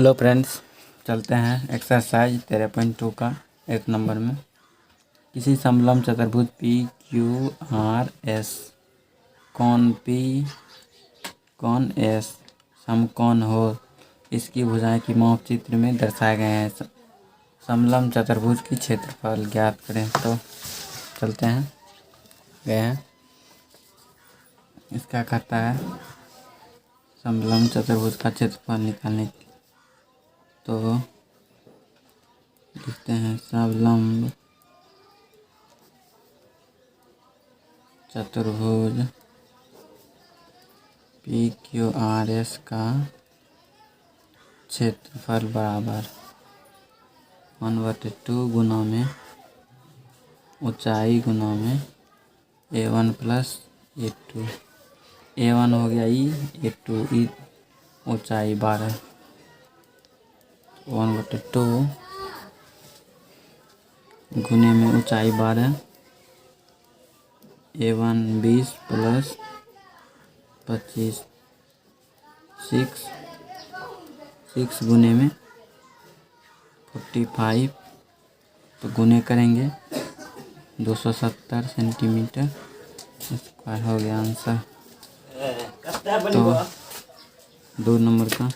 Hello friends, चलते हैं exercise 13.2 का 1 नंबर में। किसी समलंब चतुर्भुज पी क्यू आर एस कौन पी कौन एस समकोण हो, इसकी भुजाएं की माप चित्र में दर्शाए गए हैं। समलंब चतुर्भुज की क्षेत्रफल ज्ञात करें। तो चलते हैं, गए हैं। इसका कहता है समलंब चतुर्भुज का क्षेत्रफल निकालने के। तो लिखते हैं समलंब चतुर्भुज पी क्यू आर एस का क्षेत्रफल बराबर 1/2 गुना में ऊंचाई गुना में A1 प्लस A2। A1 हो गया A2 ऊंचाई 12, 1/2 गुने में ऊंचाई 12, A1 20 प्लस 25, 6 गुने में 45। तो गुने करेंगे 270 सेंटीमीटर स्क्वायर हो गया आंसर। तो 2 नंबर का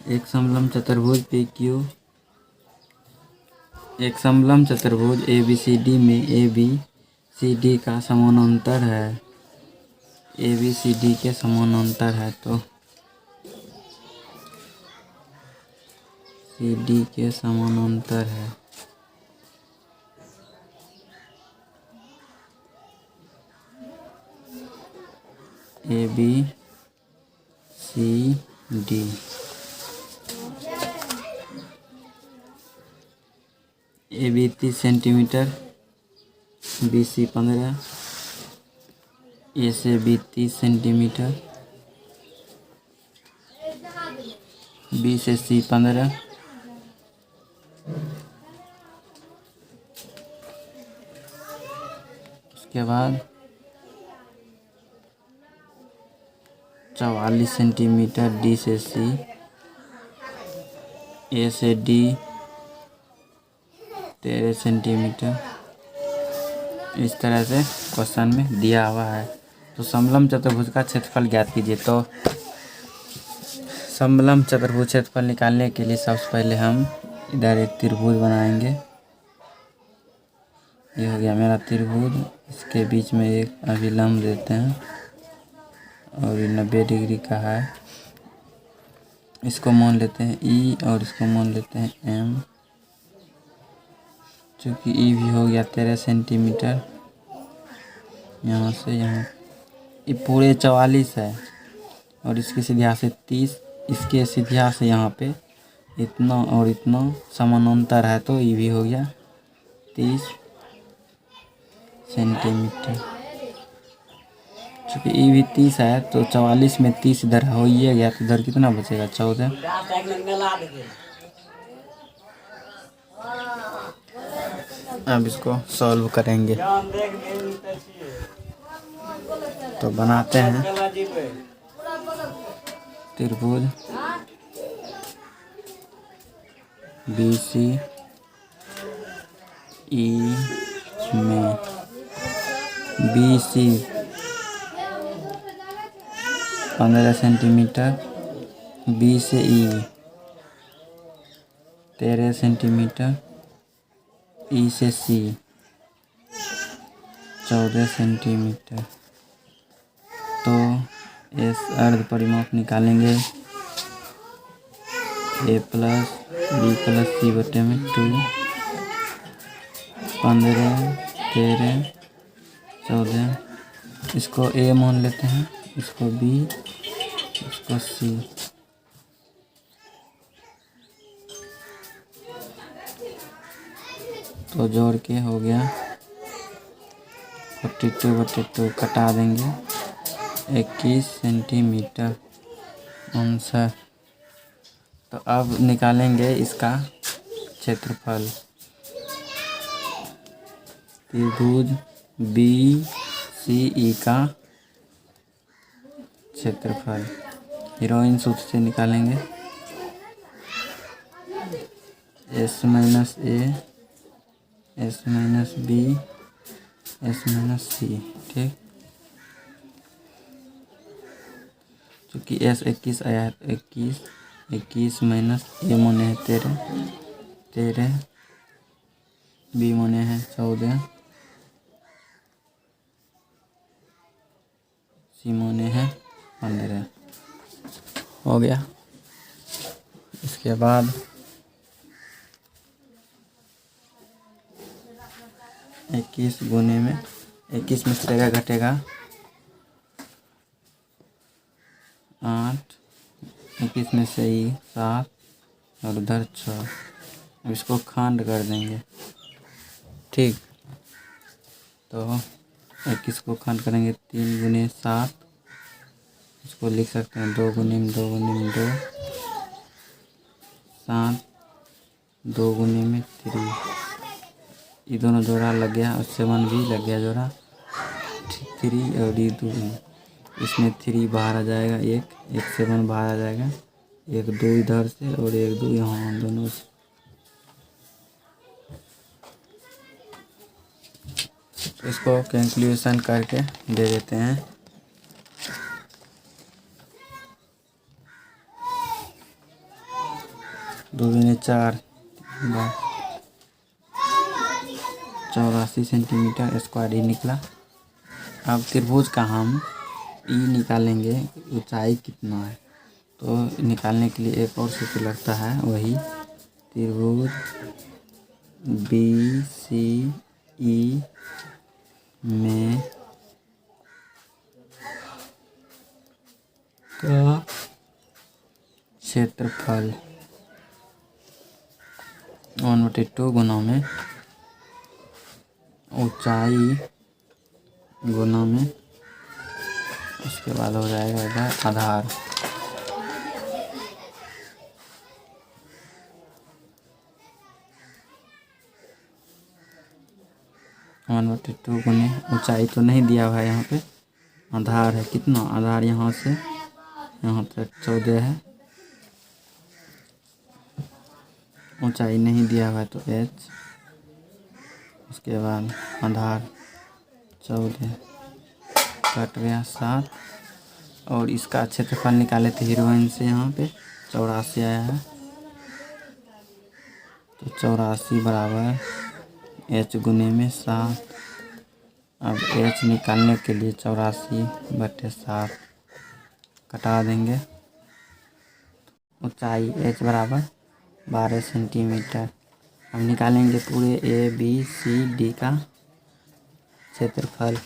एक समलंब चतुर्भुज ABCD में ABCD का समानांतर है। ABCD के समानांतर है, तो CD के समानांतर है। ABCD AB 30 centimetre, BC 15, A से B 30 सेंटीमीटर, B से C 15, उसके बाद 44 सेंटीमीटर D से C, A से D 13 सेंटीमीटर। इस तरह से क्वेश्चन में दिया हुआ है। तो समलंब चतुर्भुज का क्षेत्रफल ज्ञात कीजिए। तो समलंब चतुर्भुज क्षेत्रफल निकालने के लिए सबसे पहले हम इधर एक त्रिभुज बनाएंगे। ये हो गया मेरा त्रिभुज। इसके बीच में एक अभिलंब देते हैं और ये 90 डिग्री का है। इसको मान लेते हैं E और इसको मान लेते हैं M। चूँकि E भी हो गया 13 सेंटीमीटर, यहाँ से यहाँ ये पूरे 44 है और इसकी सीधा से 30, इसके सीधा से यहाँ पे इतना और इतना समानांतर है, तो ये भी हो गया 30 सेंटीमीटर। चूँकि ये भी 30 है तो 44 में 30 इधर हो ही गया, तो इधर कितना बचेगा 14। अब इसको सॉल्व करेंगे। तो बनाते हैं त्रिभुज BC E में BC 15 सेंटीमीटर, B से E 13 सेंटीमीटर, E से C 14 सेंटीमीटर। तो इस अर्ध परिमाप निकालेंगे। A plus B plus C बटे में 2, 15, 13, 14। इसको A मान लेते हैं, इसको B, इसको C। तो जोड़ के हो गया 42/2, कटा देंगे 21 सेंटीमीटर आंसर। तो अब निकालेंगे इसका क्षेत्रफल। त्रिभुज BCE का क्षेत्रफल हीरोइन सूत्र से निकालेंगे s minus a, s minus b, s minus c. ठीक, चूँकि एस 21 आया है तो 21 माइनस ए मोने है 13, बी मोने है 14, सी मोने है 15। हो गया। इसके बाद 21 गुने में 21 में से रहेगा घटेगा 8, 21 में से ही 7 और उधर 6। अब इसको खंड कर देंगे। ठीक, तो 21 को खंड करेंगे 3 गुने 7, इसको लिख सकते हैं 2 गुने में 2 गुने में 2, 7, 2 गुने में 3। ये दोनों जोड़ा लग गया और 7 भी लग गया जोड़ा 3 और ये 2। इसमें 3 बाहर आ जाएगा, एक 7 बाहर आ जाएगा, एक 2 इधर से और एक 2 यहाँ दोनों से। तो इसको कैलकुलेशन करके दे देते हैं। दो दूनी 4, 84 सेंटीमीटर स्क्वायर ही निकला। अब त्रिभुज का हम ई निकालेंगे, ऊंचाई कितना है। तो निकालने के लिए एक और सूत्र लगता है, वही त्रिभुज बी सी ई में का क्षेत्रफल 1/2 गुना में ऊंचाई गुना में, उसके बाद हो जाएगा इधर आधार। वन बटे 2 गुने ऊंचाई तो नहीं दिया हुआ है यहाँ पे, आधार है कितना, आधार यहाँ से यहाँ तक 14 है, ऊंचाई नहीं दिया हुआ है तो h, उसके बाद आधार 14 कट गया 7। और इसका क्षेत्रफल निकाले थे हीरोइन से, यहाँ पे 84 आया है, तो 84 बराबर h गुने में 7। अब h निकालने के लिए 84/7 कटा देंगे। ऊंचाई h बराबर 12 सेंटीमीटर। अब निकालेंगे पूरे ए बी सी डी का क्षेत्रफल।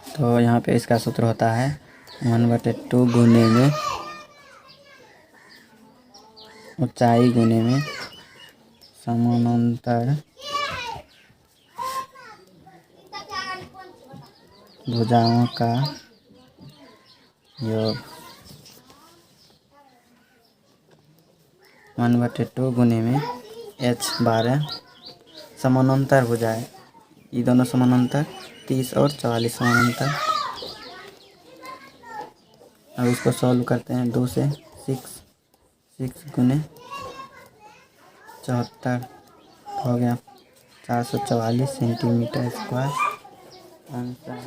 तो यहाँ पे इसका सूत्र होता है 1/2 गुने में ऊंचाई गुने में समानांतर भुजाओं का योग। 1/2 गुने में h 12 समानांतर भुजाएं, ये दोनों समानांतर 30 और 44 समानांतर। अब इसको सॉल्व करते हैं 2 से 6 गुने 74 हो गया 444 सेंटीमीटर स्क्वायर आंसर।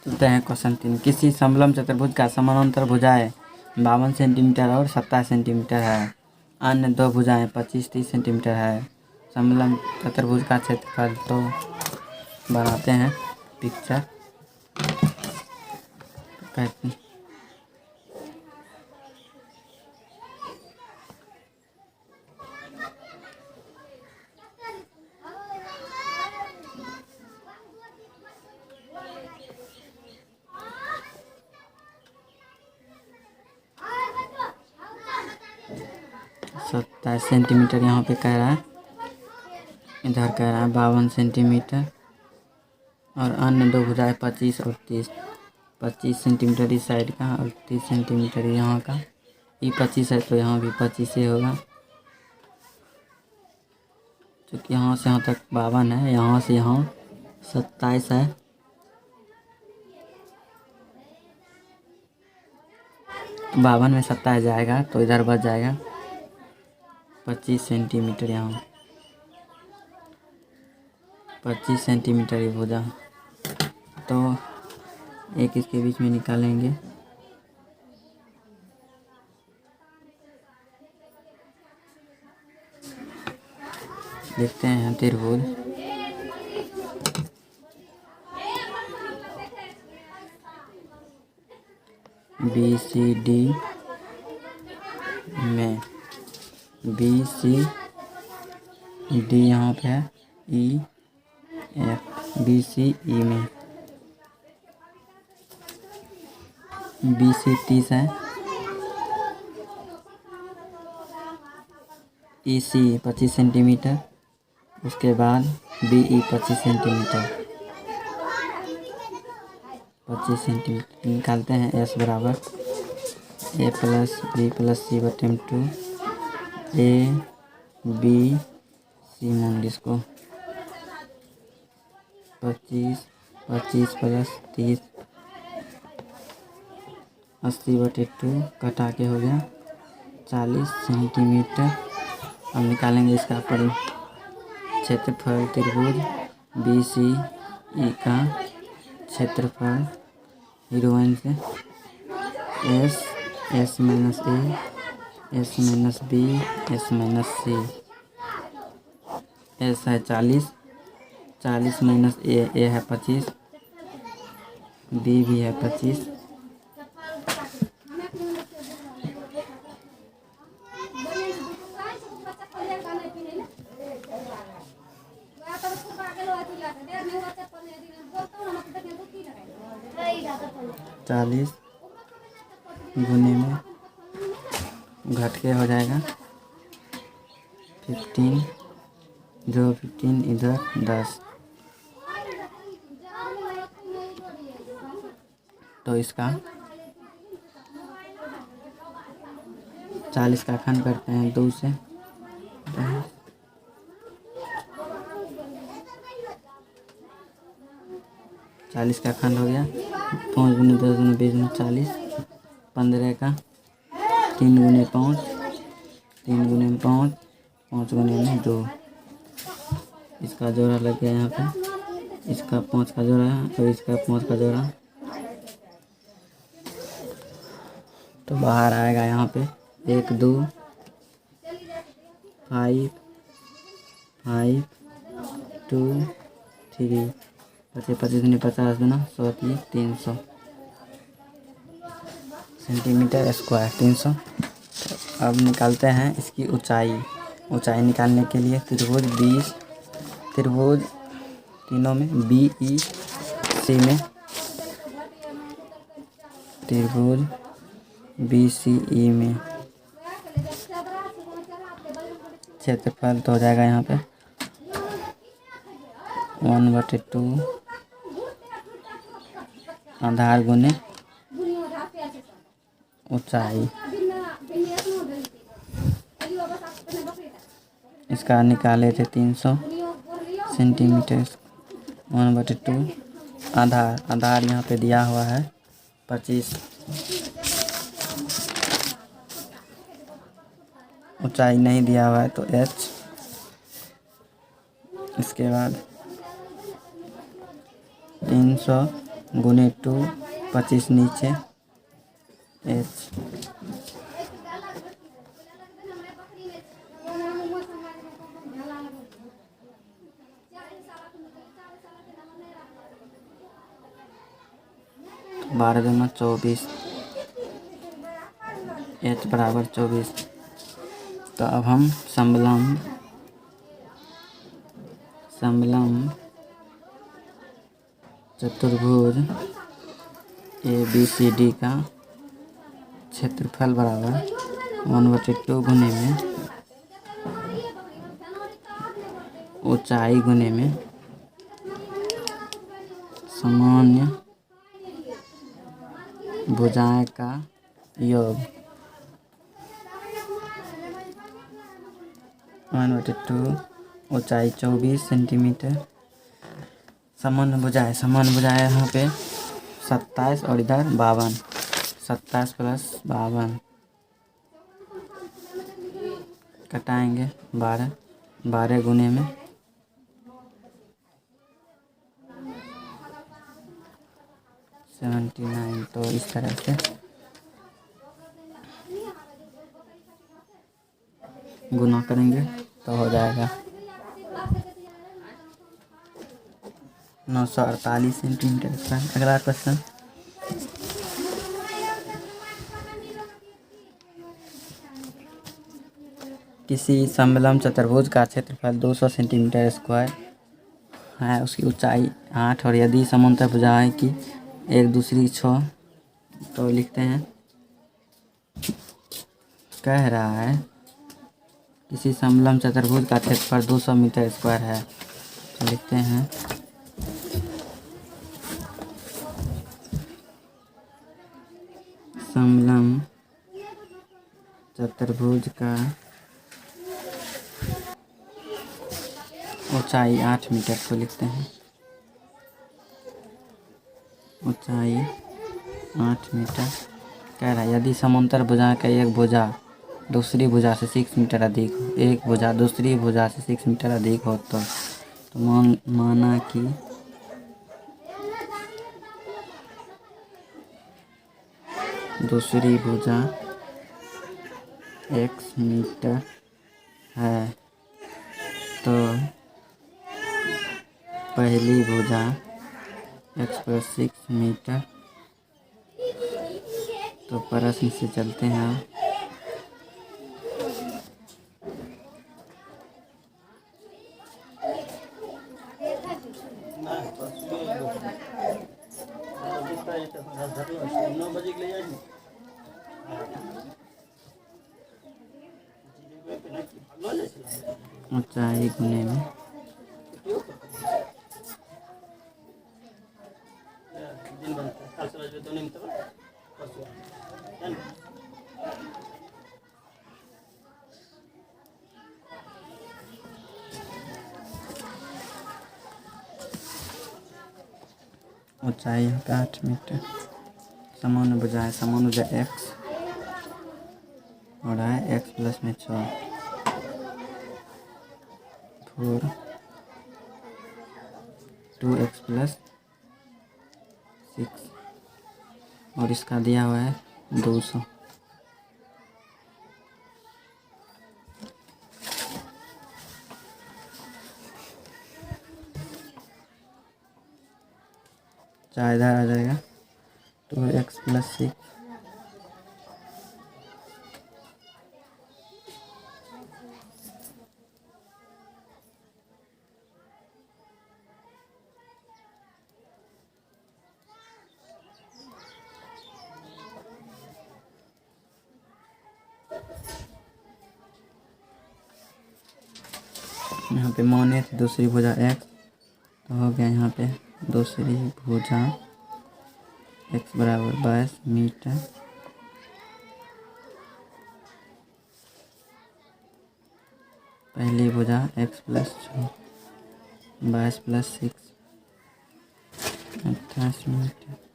चलते हैं क्वेश्चन 3। किसी समलंब चतुर्भुज का समानांतर भुजाएं 52 सेंटीमीटर और 27 सेंटीमीटर है, अन्य दो भुजाएं 25-30 सेंटीमीटर है। समलंब चतुर्भुज का क्षेत्रफल। तो बनाते हैं पिक्चर। कहते हैं 27 सेंटीमीटर यहाँ पे कह रहा है, इधर कह रहा है 52 सेंटीमीटर, और अन्य दो भुजाएं 25 और 30। 25 सेंटीमीटर इस साइड का और 30 सेंटीमीटर यहाँ का। ये 25 है तो यहाँ भी 25 ही होगा, क्योंकि यहाँ से यहाँ तक 52 है, यहाँ से यहाँ 27 है। तो 52 में 27 जाएगा तो इधर बच जाएगा 25 सेंटीमीटर। यहाँ 25 सेंटीमीटर ही भुजा, तो एक इसके बीच में निकालेंगे। देखते हैं त्रिभुज BCD में BCD यहाँ पे है EF, BCE में BC 30 है, EC 25 सेंटीमीटर, उसके बाद BE 25 सेंटीमीटर। 25 सेंटीमीटर निकालते हैं। S बराबर A plus B plus C बटे 2 ABC मान इसको 25 प्लस 30 80 बटे 2 कटा के हो गया 40 सेंटीमीटर। अब निकालेंगे इसका क्षेत्रफल त्रिभुज BCE का क्षेत्रफल हीरोइन से S minus A, S minus B, S minus C। S है 40 माइनस A है 25, B भी है 25। चालीस गुने में घट के हो जाएगा 15, जो 15 इधर 10, तो इसका 40 का खंड करते हैं 2 से, 40 का खंड हो गया 5 गुने 10 गुने 20 गुने 40, 15 का 3 गुने 5, 3 गुने 5, 5 गुने में 2। इसका जोड़ा लग गया यहाँ पे, इसका 5 का जोड़ा है और इसका 5 का जोड़ा, तो बाहर आएगा यहाँ पे 1 2 5 5 2 3, 25 गुने 50 गुना 100 300 सेंटीमीटर स्क्वायर 300। अब निकालते हैं इसकी ऊंचाई निकालने के लिए त्रिभुज तीनों में BEC में त्रिभुज BCE में क्षेत्रफल तो हो जाएगा यहाँ पे 1/2 आधार गुने ऊंचाई। इसका निकाले थे 300 सेंटीमीटर 1/2 आधार यहाँ पे दिया हुआ है 25। ऊंचाई नहीं दिया हुआ है तो H। इसके बाद 300 गुने 2 25 नीचे H। बारह दूना 24, H बराबर 24। तो अब हम समलंब चतुर्भुज ABCD का क्षेत्रफल बराबर 1/2 गुने में ऊंचाई गुने में सामान्य भुजाएं का योग 1/2 ऊंचाई 24 सेंटीमीटर। सामान्य भुजाएं यहाँ पे 27 और इधर 52, 27 + 52 कटाएंगे 12, 12 गुने में 79। तो इस तरह से गुना करेंगे तो हो जाएगा 948 सेंटीमीटर। अगला क्वेश्चन, किसी समलंब चतुर्भुज का क्षेत्रफल 200 सेंटीमीटर स्क्वायर है, उसकी ऊंचाई 8 और यदि समांतर भुजाएं की एक दूसरी 6, तो लिखते हैं। कह रहा है किसी समलंब चतुर्भुज का क्षेत्रफल 200 मीटर स्क्वायर है, तो लिखते हैं समलंब चतुर्भुज का ऊंचाई 8 मीटर को लिखते हैं। ऊंचाई 8 मीटर। कह रहा है यदि समांतर भुजा का एक भुजा दूसरी भुजा से 6 मीटर अधिक हो, एक भुजा दूसरी भुजा से 6 मीटर अधिक हो तो माना कि दूसरी भुजा x मीटर है तो पहली भुजा x + 6 मीटर। तो प्रश्न से चलते हैं। ऊंचाई गुने में ऊंचाई 8 मीटर। सामान्य भुजा x और है x + में 6 4 2x + 6 और इसका दिया हुआ है 200। चाहे इधर आ जाएगा 2x + 6 यहाँ पे माने थे दूसरी भुजा x, तो हो गया यहाँ पे दूसरी भुजा x = 22 मीटर। पहली भुजा x + 6 22 + 6 28 मीटर।